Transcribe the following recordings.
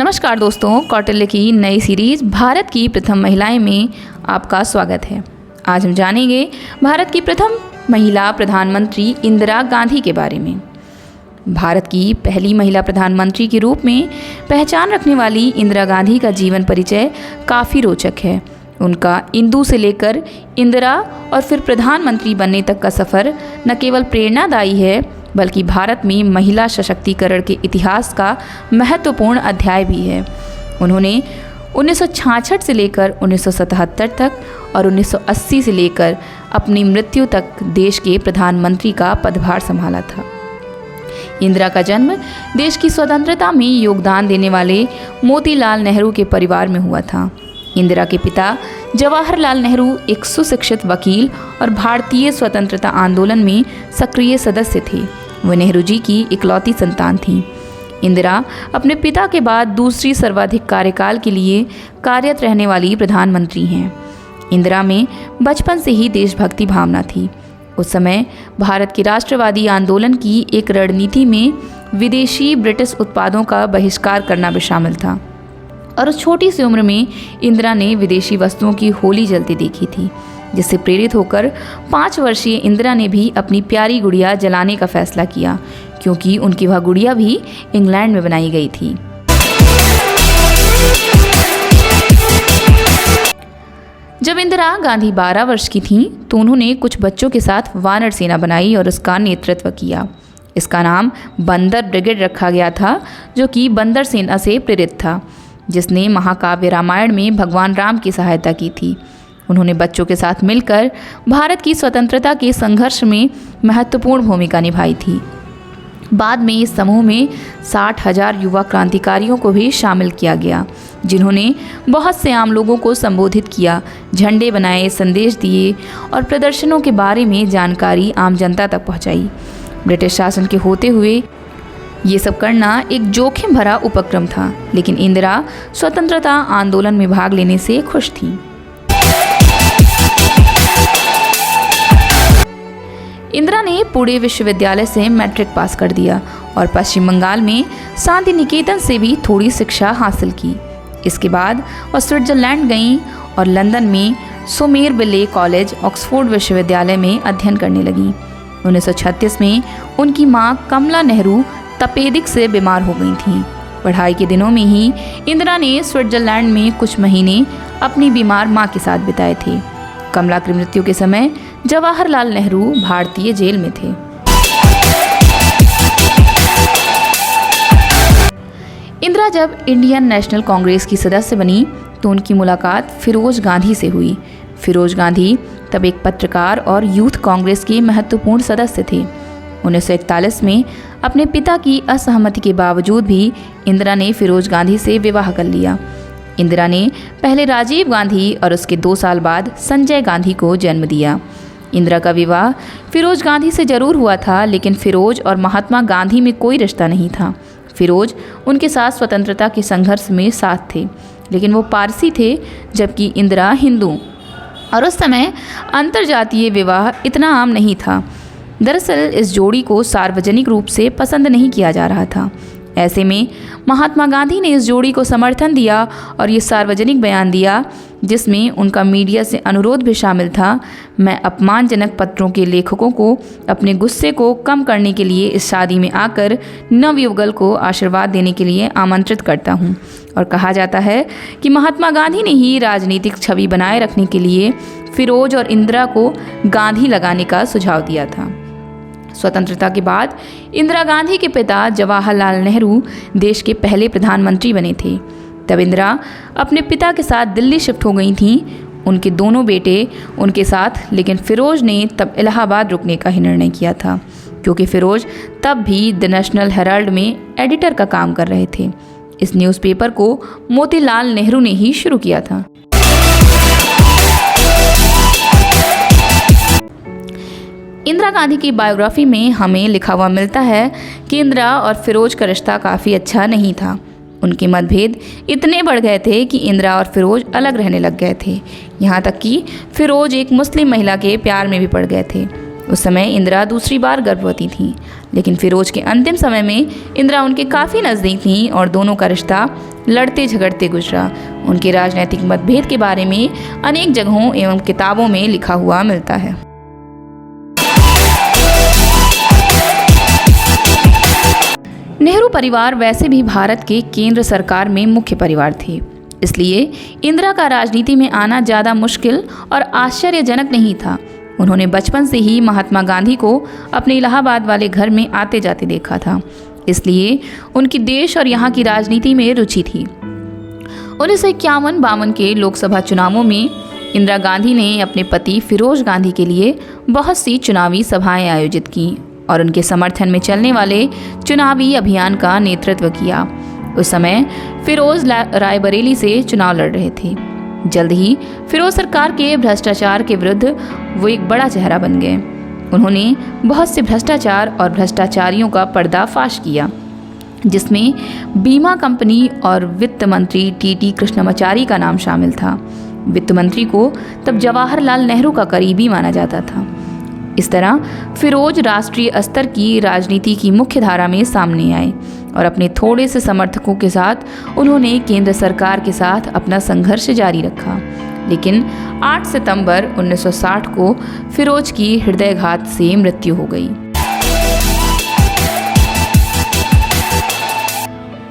नमस्कार दोस्तों, कौटिल्य की नई सीरीज भारत की प्रथम महिलाएं में आपका स्वागत है। आज हम जानेंगे भारत की प्रथम महिला प्रधानमंत्री इंदिरा गांधी के बारे में। भारत की पहली महिला प्रधानमंत्री के रूप में पहचान रखने वाली इंदिरा गांधी का जीवन परिचय काफ़ी रोचक है। उनका इंदु से लेकर इंदिरा और फिर प्रधानमंत्री बनने तक का सफ़र न केवल प्रेरणादायी है बल्कि भारत में महिला सशक्तिकरण के इतिहास का महत्वपूर्ण अध्याय भी है। उन्होंने 1966 से लेकर 1977 तक और 1980 से लेकर अपनी मृत्यु तक देश के प्रधानमंत्री का पदभार संभाला था। इंदिरा का जन्म देश की स्वतंत्रता में योगदान देने वाले मोतीलाल नेहरू के परिवार में हुआ था। इंदिरा के पिता जवाहरलाल नेहरू एक सुशिक्षित वकील और भारतीय स्वतंत्रता आंदोलन में सक्रिय सदस्य थे। वे नेहरू जी की इकलौती संतान थीं। इंदिरा अपने पिता के बाद दूसरी सर्वाधिक कार्यकाल के लिए कार्यरत रहने वाली प्रधानमंत्री हैं। इंदिरा में बचपन से ही देशभक्ति भावना थी। उस समय भारत के राष्ट्रवादी आंदोलन की एक रणनीति में विदेशी ब्रिटिश उत्पादों का बहिष्कार करना भी शामिल था और उस छोटी सी उम्र में इंदिरा ने विदेशी वस्तुओं की होली जलती देखी थी, जिससे प्रेरित होकर 5 वर्षीय इंदिरा ने भी अपनी प्यारी गुड़िया जलाने का फैसला किया, क्योंकि उनकी वह गुड़िया भी इंग्लैंड में बनाई गई थी। जब इंदिरा गांधी 12 वर्ष की थीं, तो उन्होंने कुछ बच्चों के साथ वानर सेना बनाई और उसका नेतृत्व किया। इसका नाम बंदर ब्रिगेड रखा गया था, जो कि बंदर सेना से प्रेरित था, जिसने महाकाव्य रामायण में भगवान राम की सहायता की थी। उन्होंने बच्चों के साथ मिलकर भारत की स्वतंत्रता के संघर्ष में महत्वपूर्ण भूमिका निभाई थी। बाद में इस समूह में 60,000 युवा क्रांतिकारियों को भी शामिल किया गया, जिन्होंने बहुत से आम लोगों को संबोधित किया, झंडे बनाए, संदेश दिए और प्रदर्शनों के बारे में जानकारी आम जनता तक पहुंचाई। ब्रिटिश शासन के होते हुए ये सब करना एक जोखिम भरा उपक्रम था, लेकिन इंदिरा स्वतंत्रता आंदोलन में भाग लेने से खुश थी। इंदिरा ने पुणे विश्वविद्यालय से मैट्रिक पास कर दिया और पश्चिम बंगाल में शांति निकेतन से भी थोड़ी शिक्षा हासिल की। इसके बाद वह स्विट्जरलैंड गईं और लंदन में सोमेरविले कॉलेज, ऑक्सफोर्ड विश्वविद्यालय में अध्ययन करने लगीं। 1936 में उनकी मां कमला नेहरू तपेदिक से बीमार हो गई थीं। पढ़ाई के दिनों में ही इंदिरा ने स्विट्जरलैंड में कुछ महीने अपनी बीमार मां के साथ बिताए थे। कमला की मृत्यु के समय जवाहरलाल नेहरू भारतीय जेल में थे। इंदिरा जब इंडियन नेशनल कांग्रेस की सदस्य बनी तो उनकी मुलाकात फिरोज गांधी से हुई। फिरोज गांधी तब एक पत्रकार और यूथ कांग्रेस के महत्वपूर्ण सदस्य थे। 1941 में अपने पिता की असहमति के बावजूद भी इंदिरा ने फिरोज गांधी से विवाह कर लिया। इंदिरा ने पहले राजीव गांधी और उसके 2 साल बाद संजय गांधी को जन्म दिया। इंदिरा का विवाह फिरोज गांधी से जरूर हुआ था, लेकिन फिरोज और महात्मा गांधी में कोई रिश्ता नहीं था। फिरोज उनके साथ स्वतंत्रता के संघर्ष में साथ थे, लेकिन वो पारसी थे, जबकि इंदिरा हिंदू, और उस समय अंतर्जातीय विवाह इतना आम नहीं था। दरअसल इस जोड़ी को सार्वजनिक रूप से पसंद नहीं किया जा रहा था। ऐसे में महात्मा गांधी ने इस जोड़ी को समर्थन दिया और ये सार्वजनिक बयान दिया, जिसमें उनका मीडिया से अनुरोध भी शामिल था। मैं अपमानजनक पत्रों के लेखकों को अपने गुस्से को कम करने के लिए इस शादी में आकर नवयुगल को आशीर्वाद देने के लिए आमंत्रित करता हूँ। और कहा जाता है कि महात्मा गांधी ने ही राजनीतिक छवि बनाए रखने के लिए फिरोज और इंदिरा को गांधी लगाने का सुझाव दिया था। स्वतंत्रता के बाद इंदिरा गांधी के पिता जवाहरलाल नेहरू देश के पहले प्रधानमंत्री बने थे। तब इंदिरा अपने पिता के साथ दिल्ली शिफ्ट हो गई थीं। उनके दोनों बेटे उनके साथ, लेकिन फिरोज ने तब इलाहाबाद रुकने का ही निर्णय किया था, क्योंकि फिरोज तब भी द नेशनल हेराल्ड में एडिटर का काम कर रहे थे। इस न्यूज़पेपर को मोतीलाल नेहरू ने ही शुरू किया था। इंदिरा गांधी की बायोग्राफी में हमें लिखा हुआ मिलता है कि इंदिरा और फिरोज का रिश्ता काफ़ी अच्छा नहीं था। उनके मतभेद इतने बढ़ गए थे कि इंदिरा और फिरोज अलग रहने लग गए थे। यहाँ तक कि फिरोज एक मुस्लिम महिला के प्यार में भी पड़ गए थे। उस समय इंदिरा दूसरी बार गर्भवती थीं, लेकिन फिरोज के अंतिम समय में इंदिरा उनके काफ़ी नज़दीक थीं और दोनों का रिश्ता लड़ते झगड़ते गुजरा। उनके राजनीतिक मतभेद के बारे में अनेक जगहों एवं किताबों में लिखा हुआ मिलता है। नेहरू परिवार वैसे भी भारत के केंद्र सरकार में मुख्य परिवार थे, इसलिए इंदिरा का राजनीति में आना ज़्यादा मुश्किल और आश्चर्यजनक नहीं था। उन्होंने बचपन से ही महात्मा गांधी को अपने इलाहाबाद वाले घर में आते जाते देखा था, इसलिए उनकी देश और यहाँ की राजनीति में रुचि थी। 1951-52 के लोकसभा चुनावों में इंदिरा गांधी ने अपने पति फिरोज गांधी के लिए बहुत सी चुनावी सभाएं आयोजित की और उनके समर्थन में चलने वाले चुनावी अभियान का नेतृत्व किया। उस समय फिरोज रायबरेली से चुनाव लड़ रहे थे। जल्द ही फिरोज सरकार के भ्रष्टाचार के विरुद्ध वो एक बड़ा चेहरा बन गए। उन्होंने बहुत से भ्रष्टाचार और भ्रष्टाचारियों का पर्दाफाश किया, जिसमें बीमा कंपनी और वित्त मंत्री टी कृष्णमाचारी का नाम शामिल था। वित्त मंत्री को तब जवाहरलाल नेहरू का करीबी माना जाता था। इस तरह फिरोज राष्ट्रीय स्तर की राजनीति की मुख्य धारा में सामने आए और अपने थोड़े से समर्थकों के साथ उन्होंने केंद्र सरकार के साथ अपना संघर्ष जारी रखा। लेकिन 8 सितंबर 1960 को फिरोज की हृदयघात से मृत्यु हो गई।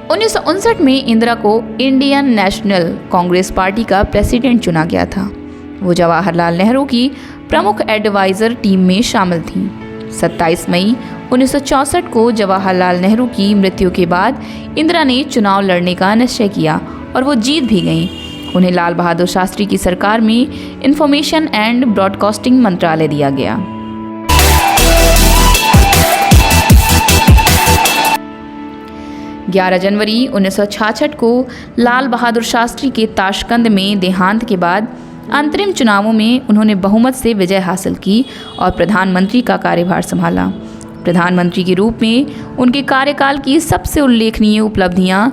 1959 में इंदिरा को इंडियन नेशनल कांग्रेस पार्टी का प्रेसिडेंट चुना गया था। वो जवाहरलाल नेहरू की प्रमुख एडवाइज़र टीम में शामिल थीं। 27 मई 1964 को जवाहरलाल नेहरू की मृत्यु के बाद इंदिरा ने चुनाव लड़ने का निश्चय किया और वो जीत भी गईं। उन्हें लाल बहादुर शास्त्री की सरकार में इंफॉर्मेशन एंड ब्रॉडकास्टिंग मंत्रालय दिया गया। जनवरी 1966 को लाल बहादुर शास्त्री के ताशकंद में देहांत के बाद अंतरिम चुनावों में उन्होंने बहुमत से विजय हासिल की और प्रधानमंत्री का कार्यभार संभाला। प्रधानमंत्री के रूप में उनके कार्यकाल की सबसे उल्लेखनीय उपलब्धियां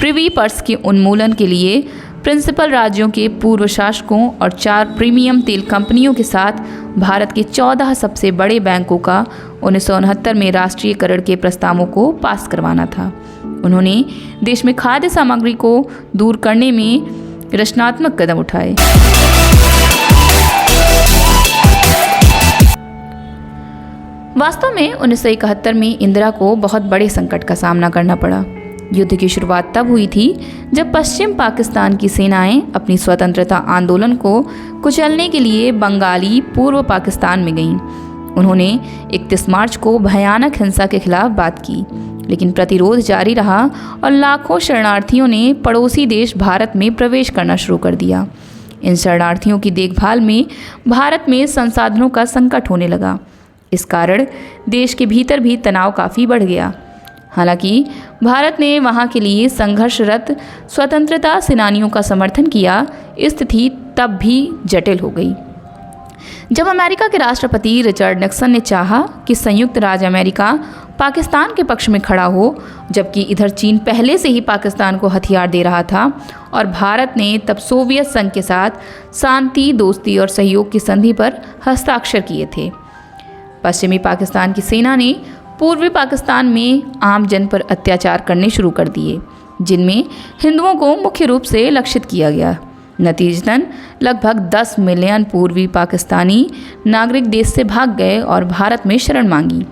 प्रिवी पर्स के उन्मूलन के लिए प्रिंसिपल राज्यों के पूर्व शासकों और 4 प्रीमियम तेल कंपनियों के साथ भारत के 14 सबसे बड़े बैंकों का 1969 में राष्ट्रीयकरण के प्रस्तावों को पास करवाना था। उन्होंने देश में खाद्य सामग्री को दूर करने में रचनात्मक कदम उठाए। वास्तव में 1971 में इंदिरा को बहुत बड़े संकट का सामना करना पड़ा। युद्ध की शुरुआत तब हुई थी जब पश्चिम पाकिस्तान की सेनाएं अपनी स्वतंत्रता आंदोलन को कुचलने के लिए बंगाली पूर्व पाकिस्तान में गईं। उन्होंने 31 मार्च को भयानक हिंसा के खिलाफ बात की, लेकिन प्रतिरोध जारी रहा और लाखों शरणार्थियों ने पड़ोसी देश भारत में प्रवेश करना शुरू कर दिया। इन शरणार्थियों की देखभाल में भारत में संसाधनों का संकट होने लगा। इस कारण देश के भीतर भी तनाव काफ़ी बढ़ गया। हालांकि भारत ने वहां के लिए संघर्षरत स्वतंत्रता सेनानियों का समर्थन किया, स्थिति तब भी जटिल हो गई। जब अमेरिका के राष्ट्रपति रिचर्ड निक्सन ने चाहा कि संयुक्त राज्य अमेरिका पाकिस्तान के पक्ष में खड़ा हो, जबकि इधर चीन पहले से ही पाकिस्तान को हथियार दे रहा था और भारत ने तब सोवियत संघ के साथ शांति, दोस्ती और सहयोग की संधि पर हस्ताक्षर किए थे। पश्चिमी पाकिस्तान की सेना ने पूर्वी पाकिस्तान में आम जन पर अत्याचार करने शुरू कर दिए, जिनमें हिंदुओं को मुख्य रूप से लक्षित किया गया। नतीजतन लगभग 10 मिलियन पूर्वी पाकिस्तानी नागरिक देश से भाग गए और भारत में शरण मांगी।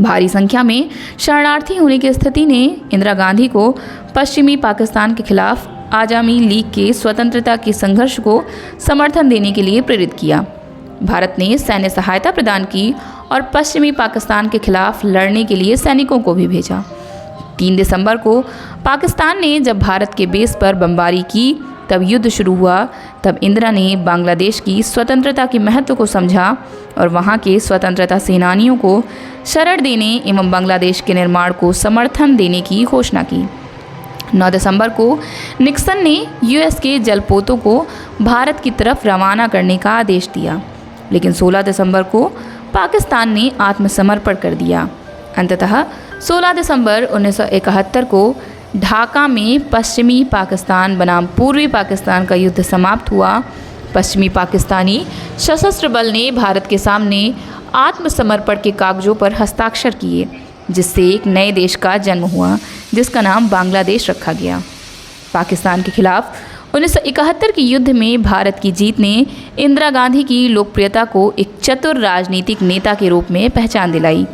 भारी संख्या में शरणार्थी होने की स्थिति ने इंदिरा गांधी को पश्चिमी पाकिस्तान के खिलाफ आज़ामी लीग के स्वतंत्रता के संघर्ष को समर्थन देने के लिए प्रेरित किया। भारत ने सैन्य सहायता प्रदान की और पश्चिमी पाकिस्तान के खिलाफ लड़ने के लिए सैनिकों को भी भेजा। 3 दिसंबर को पाकिस्तान ने जब भारत के बेस पर बमबारी की, तब युद्ध शुरू हुआ। तब इंदिरा ने बांग्लादेश की स्वतंत्रता के महत्व को समझा और वहां के स्वतंत्रता सेनानियों को शरण देने एवं बांग्लादेश के निर्माण को समर्थन देने की घोषणा की। 9 दिसंबर को निक्सन ने यूएस के जलपोतों को भारत की तरफ रवाना करने का आदेश दिया, लेकिन 16 दिसंबर को पाकिस्तान ने आत्मसमर्पण कर दिया। अंततः 16 दिसंबर 1971 को ढाका में पश्चिमी पाकिस्तान बनाम पूर्वी पाकिस्तान का युद्ध समाप्त हुआ। पश्चिमी पाकिस्तानी सशस्त्र बल ने भारत के सामने आत्मसमर्पण के कागजों पर हस्ताक्षर किए, जिससे एक नए देश का जन्म हुआ जिसका नाम बांग्लादेश रखा गया। पाकिस्तान के खिलाफ 1971 के युद्ध में भारत की जीत ने इंदिरा गांधी की लोकप्रियता को एक चतुर राजनीतिक नेता के रूप में पहचान दिलाई।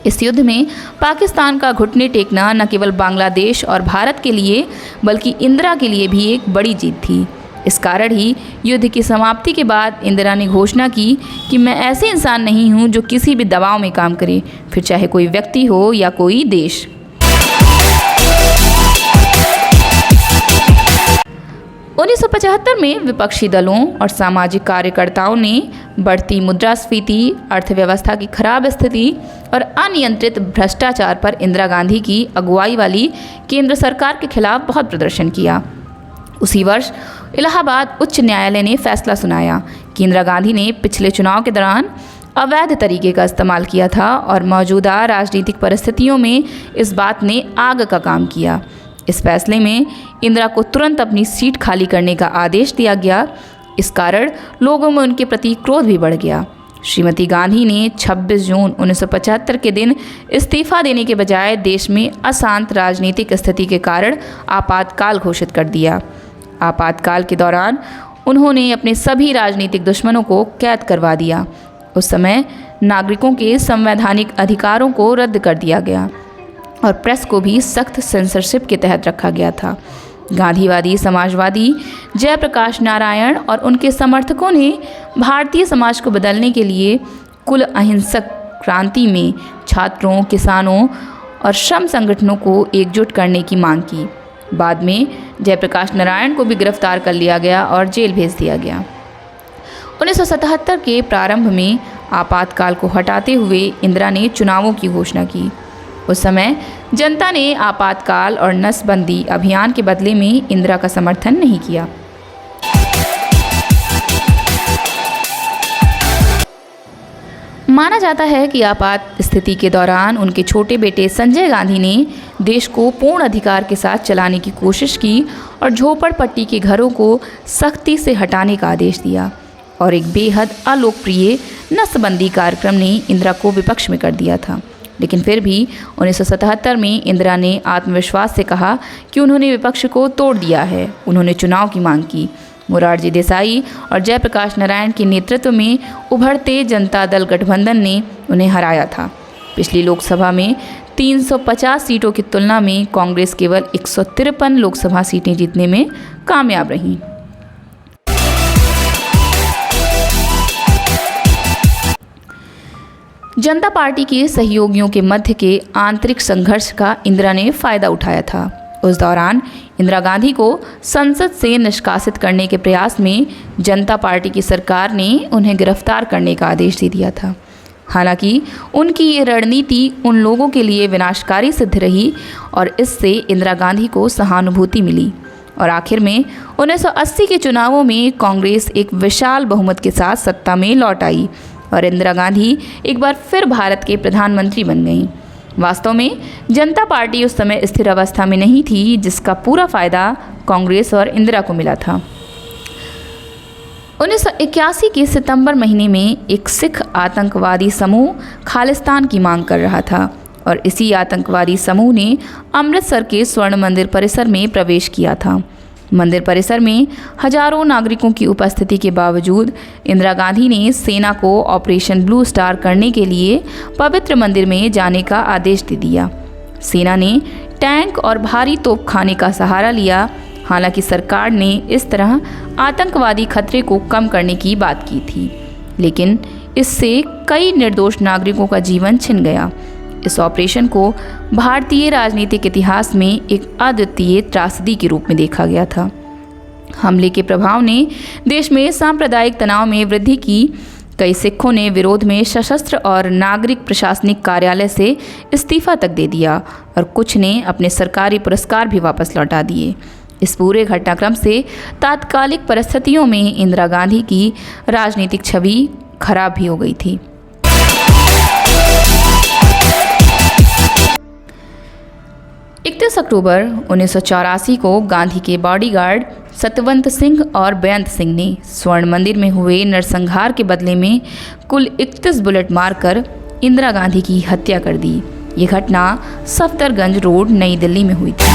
इस युद्ध में पाकिस्तान का घुटने टेकना न केवल बांग्लादेश और भारत के लिए बल्कि इंदिरा के लिए भी एक बड़ी जीत थी। इस कारण ही युद्ध की समाप्ति के बाद इंदिरा ने घोषणा की कि मैं ऐसे इंसान नहीं हूं जो किसी भी दबाव में काम करे, फिर चाहे कोई व्यक्ति हो या कोई देश। 1975 में विपक्षी दलों और सामाजिक कार्यकर्ताओं ने बढ़ती मुद्रास्फीति, अर्थव्यवस्था की खराब स्थिति और अनियंत्रित भ्रष्टाचार पर इंदिरा गांधी की अगुवाई वाली केंद्र सरकार के खिलाफ बहुत प्रदर्शन किया। उसी वर्ष इलाहाबाद उच्च न्यायालय ने फैसला सुनाया कि इंदिरा गांधी ने पिछले चुनाव के दौरान अवैध तरीके का इस्तेमाल किया था और मौजूदा राजनीतिक परिस्थितियों में इस बात ने आग का काम किया। इस फैसले में इंदिरा को तुरंत अपनी सीट खाली करने का आदेश दिया गया। इस कारण लोगों में उनके प्रति क्रोध भी बढ़ गया। श्रीमती गांधी ने 26 जून 1975 के दिन इस्तीफा देने के बजाय देश में अशांत राजनीतिक स्थिति के कारण आपातकाल घोषित कर दिया। आपातकाल के दौरान उन्होंने अपने सभी राजनीतिक दुश्मनों को कैद करवा दिया। उस समय नागरिकों के संवैधानिक अधिकारों को रद्द कर दिया गया और प्रेस को भी सख्त सेंसरशिप के तहत रखा गया था। गांधीवादी समाजवादी जयप्रकाश नारायण और उनके समर्थकों ने भारतीय समाज को बदलने के लिए कुल अहिंसक क्रांति में छात्रों, किसानों और श्रम संगठनों को एकजुट करने की मांग की। बाद में जयप्रकाश नारायण को भी गिरफ्तार कर लिया गया और जेल भेज दिया गया। 1977 के प्रारंभ में आपातकाल को हटाते हुए इंदिरा ने चुनावों की घोषणा की। उस समय जनता ने आपातकाल और नसबंदी अभियान के बदले में इंदिरा का समर्थन नहीं किया। माना जाता है कि आपात स्थिति के दौरान उनके छोटे बेटे संजय गांधी ने देश को पूर्ण अधिकार के साथ चलाने की कोशिश की और झोपड़पट्टी के घरों को सख्ती से हटाने का आदेश दिया और एक बेहद अलोकप्रिय नसबंदी कार्यक्रम ने इंदिरा को विपक्ष में कर दिया था। लेकिन फिर भी 1977 में इंदिरा ने आत्मविश्वास से कहा कि उन्होंने विपक्ष को तोड़ दिया है। उन्होंने चुनाव की मांग की। मोरारजी देसाई और जयप्रकाश नारायण के नेतृत्व में उभरते जनता दल गठबंधन ने उन्हें हराया था। पिछली लोकसभा में 350 सीटों की तुलना में कांग्रेस केवल 153 लोकसभा सीटें जीतने में कामयाब रही। जनता पार्टी के सहयोगियों के मध्य के आंतरिक संघर्ष का इंदिरा ने फायदा उठाया था। उस दौरान इंदिरा गांधी को संसद से निष्कासित करने के प्रयास में जनता पार्टी की सरकार ने उन्हें गिरफ्तार करने का आदेश दे दिया था। हालांकि उनकी ये रणनीति उन लोगों के लिए विनाशकारी सिद्ध रही और इससे इंदिरा गांधी को सहानुभूति मिली और आखिर में 1980 के चुनावों में कांग्रेस एक विशाल बहुमत के साथ सत्ता में लौट आई और इंदिरा गांधी एक बार फिर भारत के प्रधानमंत्री बन गईं। वास्तव में जनता पार्टी उस समय स्थिर अवस्था में नहीं थी, जिसका पूरा फायदा कांग्रेस और इंदिरा को मिला था। 1981 के सितंबर महीने में एक सिख आतंकवादी समूह खालिस्तान की मांग कर रहा था और इसी आतंकवादी समूह ने अमृतसर के स्वर्ण मंदिर परिसर में प्रवेश किया था। मंदिर परिसर में हजारों नागरिकों की उपस्थिति के बावजूद इंदिरा गांधी ने सेना को ऑपरेशन ब्लू स्टार करने के लिए पवित्र मंदिर में जाने का आदेश दे दिया। सेना ने टैंक और भारी तोपखाने का सहारा लिया। हालांकि सरकार ने इस तरह आतंकवादी खतरे को कम करने की बात की थी, लेकिन इससे कई निर्दोष नागरिकों का जीवन छिन गया। इस ऑपरेशन को भारतीय राजनीतिक इतिहास में एक अद्वितीय त्रासदी के रूप में देखा गया था। हमले के प्रभाव ने देश में सांप्रदायिक तनाव में वृद्धि की। कई सिखों ने विरोध में सशस्त्र और नागरिक प्रशासनिक कार्यालय से इस्तीफा तक दे दिया और कुछ ने अपने सरकारी पुरस्कार भी वापस लौटा दिए। इस पूरे घटनाक्रम से तात्कालिक परिस्थितियों में इंदिरा गांधी की राजनीतिक छवि खराब भी हो गई थी। 31 अक्टूबर 1984 को गांधी के बॉडीगार्ड सतवंत सिंह और बेअंत सिंह ने स्वर्ण मंदिर में हुए नरसंहार के बदले में कुल 31 बुलेट मारकर इंदिरा गांधी की हत्या कर दी। ये घटना सफदरगंज रोड, नई दिल्ली में हुई थी।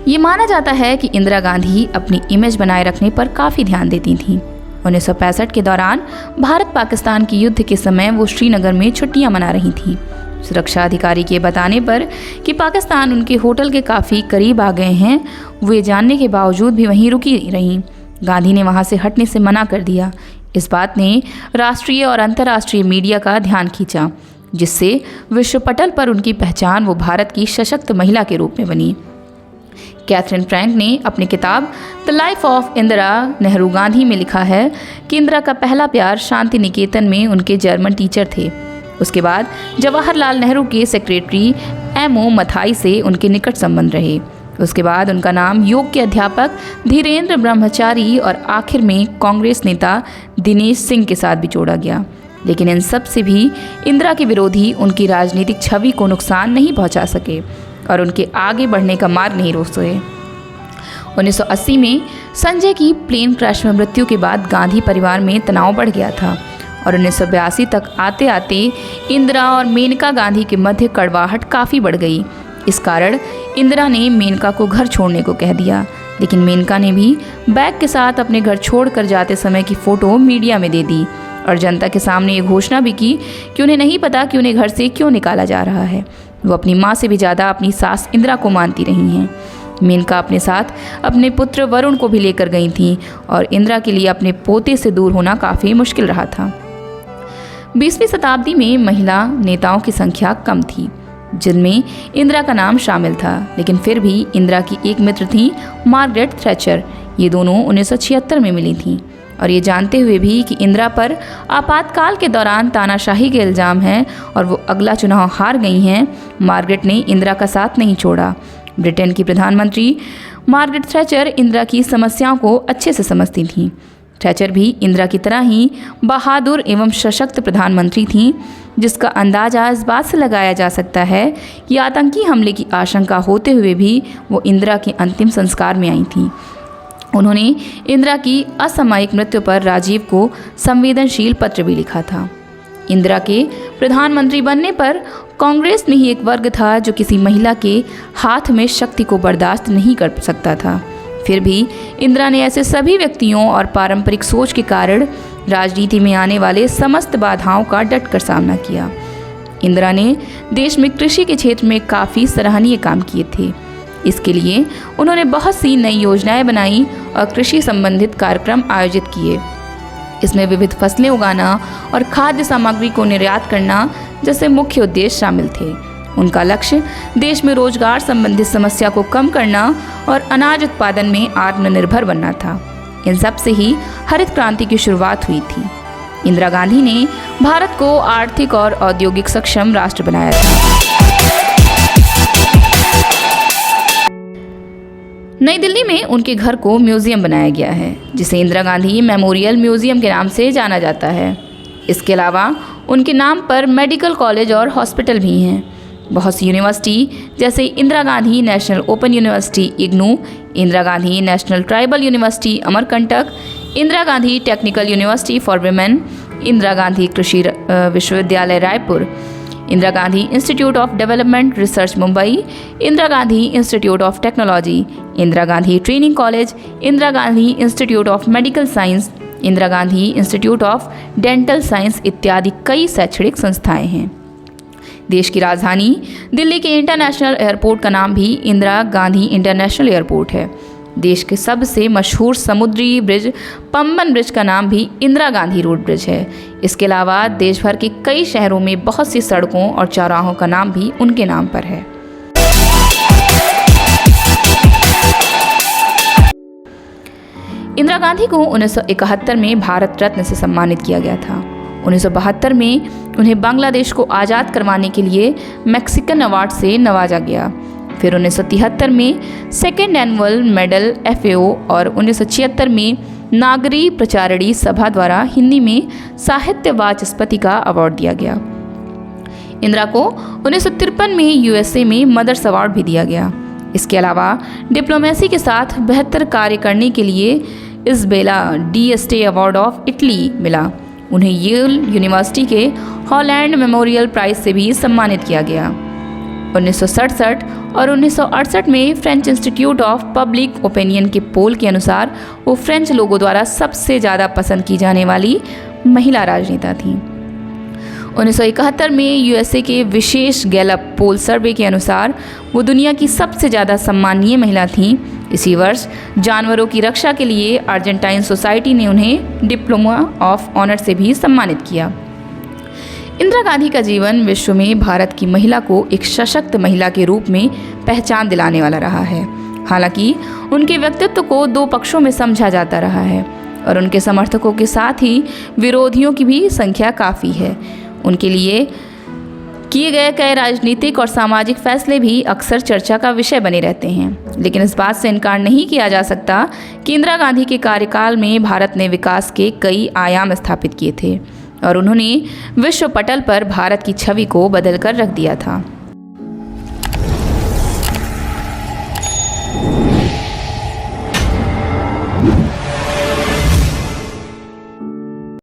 ये माना जाता है कि इंदिरा गांधी अपनी इमेज बनाए रखने पर काफ़ी ध्यान देती थीं। 1965 के दौरान भारत पाकिस्तान के युद्ध के समय वो श्रीनगर में छुट्टियां मना रही थीं। सुरक्षा अधिकारी के बताने पर कि पाकिस्तान उनके होटल के काफ़ी करीब आ गए हैं, वे जानने के बावजूद भी वहीं रुकी रहीं। गांधी ने वहां से हटने से मना कर दिया। इस बात ने राष्ट्रीय और अंतर्राष्ट्रीय मीडिया का ध्यान खींचा, जिससे विश्व पटल पर उनकी पहचान वो भारत की सशक्त महिला के रूप में बनी। कैथरीन फ्रैंक ने अपनी किताब the life of Indira Nehru Gandhi में लिखा है कि इंदिरा का पहला प्यार शांति निकेतन में उनके जर्मन टीचर थे। उसके बाद जवाहरलाल नेहरू के सेक्रेटरी M.O. मथाई से उनके निकट संबंध रहे। उसके बाद उनका नाम योग के अध्यापक धीरेन्द्र ब्रह्मचारी और आखिर में कांग्रेस नेता दिनेश सिंह के साथ भी जोड़ा गया। लेकिन इन सब से भी इंदिरा के विरोधी उनकी राजनीतिक छवि को नुकसान नहीं पहुंचा सके और उनके आगे बढ़ने का मार्ग नहीं रोक सके। 1980 में संजय की प्लेन क्रैश में मृत्यु के बाद गांधी परिवार में तनाव बढ़ गया था और 1982 तक आते आते इंदिरा और मेनका गांधी के मध्य कड़वाहट काफ़ी बढ़ गई। इस कारण इंदिरा ने मेनका को घर छोड़ने को कह दिया, लेकिन मेनका ने भी बैग के साथ अपने घर छोड़कर जाते समय की फ़ोटो मीडिया में दे दी और जनता के सामने ये घोषणा भी की कि उन्हें नहीं पता कि उन्हें घर से क्यों निकाला जा रहा है। वो अपनी माँ से भी ज़्यादा अपनी सास इंदिरा को मानती रही हैं। मेनका अपने साथ अपने पुत्र वरुण को भी लेकर गई थीं और इंदिरा के लिए अपने पोते से दूर होना काफ़ी मुश्किल रहा था। 20वीं शताब्दी में महिला नेताओं की संख्या कम थी, जिनमें इंदिरा का नाम शामिल था, लेकिन फिर भी इंदिरा की एक मित्र थी मार्गरेट थैचर। ये दोनों 1976 में मिली थीं और ये जानते हुए भी कि इंदिरा पर आपातकाल के दौरान तानाशाही के इल्ज़ाम हैं और वो अगला चुनाव हार गई हैं, मार्गरेट ने इंदिरा का साथ नहीं छोड़ा। ब्रिटेन की प्रधानमंत्री मार्गरेट थैचर इंदिरा की समस्याओं को अच्छे से समझती थीं। थैचर भी इंदिरा की तरह ही बहादुर एवं सशक्त प्रधानमंत्री थीं, जिसका अंदाजा इस बात से लगाया जा सकता है कि आतंकी हमले की आशंका होते हुए भी वो इंदिरा के अंतिम संस्कार में आई थीं। उन्होंने इंदिरा की असामयिक मृत्यु पर राजीव को संवेदनशील पत्र भी लिखा था। इंदिरा के प्रधानमंत्री बनने पर कांग्रेस में ही एक वर्ग था जो किसी महिला के हाथ में शक्ति को बर्दाश्त नहीं कर सकता था। फिर भी इंदिरा ने ऐसे सभी व्यक्तियों और पारंपरिक सोच के कारण राजनीति में आने वाले समस्त बाधाओं का डटकर सामना किया। इंदिरा ने देश में कृषि के क्षेत्र में काफ़ी सराहनीय काम किए थे। इसके लिए उन्होंने बहुत सी नई योजनाएं बनाई और कृषि संबंधित कार्यक्रम आयोजित किए। इसमें विविध फसलें उगाना और खाद्य सामग्री को निर्यात करना जैसे मुख्य उद्देश्य शामिल थे। उनका लक्ष्य देश में रोजगार संबंधित समस्या को कम करना और अनाज उत्पादन में आत्मनिर्भर बनना था। इन सब से ही हरित क्रांति की शुरुआत हुई थी। इंदिरा गांधी ने भारत को आर्थिक और औद्योगिक सक्षम राष्ट्र बनाया था। नई दिल्ली में उनके घर को म्यूजियम बनाया गया है, जिसे इंदिरा गांधी मेमोरियल म्यूजियम के नाम से जाना जाता है। इसके अलावा उनके नाम पर मेडिकल कॉलेज और हॉस्पिटल भी हैं। बहुत सी यूनिवर्सिटी जैसे Indira Gandhi national open university IGNOU, Indira Gandhi national tribal university Amarkantak, Indira Gandhi technical university for women, Indira Gandhi कृषि विश्वविद्यालय Raipur, Indira Gandhi institute of development research Mumbai, Indira Gandhi institute of technology, Indira Gandhi training college, Indira Gandhi institute of medical science, Indira Gandhi institute of dental science इत्यादि कई शैक्षणिक संस्थाएं हैं। देश की राजधानी दिल्ली के इंटरनेशनल एयरपोर्ट का नाम भी इंदिरा गांधी इंटरनेशनल एयरपोर्ट है। देश के सबसे मशहूर समुद्री ब्रिज पंबन ब्रिज का नाम भी इंदिरा गांधी रोड ब्रिज है। इसके अलावा देश भर के कई शहरों में बहुत सी सड़कों और चौराहों का नाम भी उनके नाम पर है। इंदिरा गांधी को 1971 में भारत रत्न से सम्मानित किया गया था। 1972 में उन्हें बांग्लादेश को आज़ाद करवाने के लिए मैक्सिकन अवार्ड से नवाजा गया। फिर 1973 में सेकेंड एनुअल मेडल FAO और 1976 में नागरी प्रचारणी सभा द्वारा हिंदी में साहित्य वाचस्पति का अवार्ड दिया गया। इंदिरा को 1953 में USA में मदर्स अवार्ड भी दिया गया। इसके अलावा डिप्लोमेसी के साथ बेहतर कार्य करने के लिए इज़बेला डी अवार्ड ऑफ इटली मिला। उन्हें येल यूनिवर्सिटी के हॉलैंड मेमोरियल प्राइज से भी सम्मानित किया गया। 1967 और 1968 में French institute of public opinion के पोल के अनुसार वो फ्रेंच लोगों द्वारा सबसे ज़्यादा पसंद की जाने वाली महिला राजनेता थीं। 1971 में यूएसए के विशेष गैलप पोल सर्वे के अनुसार वो दुनिया की सबसे ज़्यादा सम्माननीय महिला थीं। इसी वर्ष जानवरों की रक्षा के लिए अर्जेंटाइन सोसाइटी ने उन्हें डिप्लोमा ऑफ ऑनर से भी सम्मानित किया। इंदिरा गांधी का जीवन विश्व में भारत की महिला को एक सशक्त महिला के रूप में पहचान दिलाने वाला रहा है। हालांकि उनके व्यक्तित्व को दो पक्षों में समझा जाता रहा है और उनके समर्थकों के साथ ही विरोधियों की भी संख्या काफ़ी है। उनके लिए किए गए कई राजनीतिक और सामाजिक फैसले भी अक्सर चर्चा का विषय बने रहते हैं, लेकिन इस बात से इनकार नहीं किया जा सकता कि इंदिरा गांधी के कार्यकाल में भारत ने विकास के कई आयाम स्थापित किए थे और उन्होंने विश्व पटल पर भारत की छवि को बदल कर रख दिया था।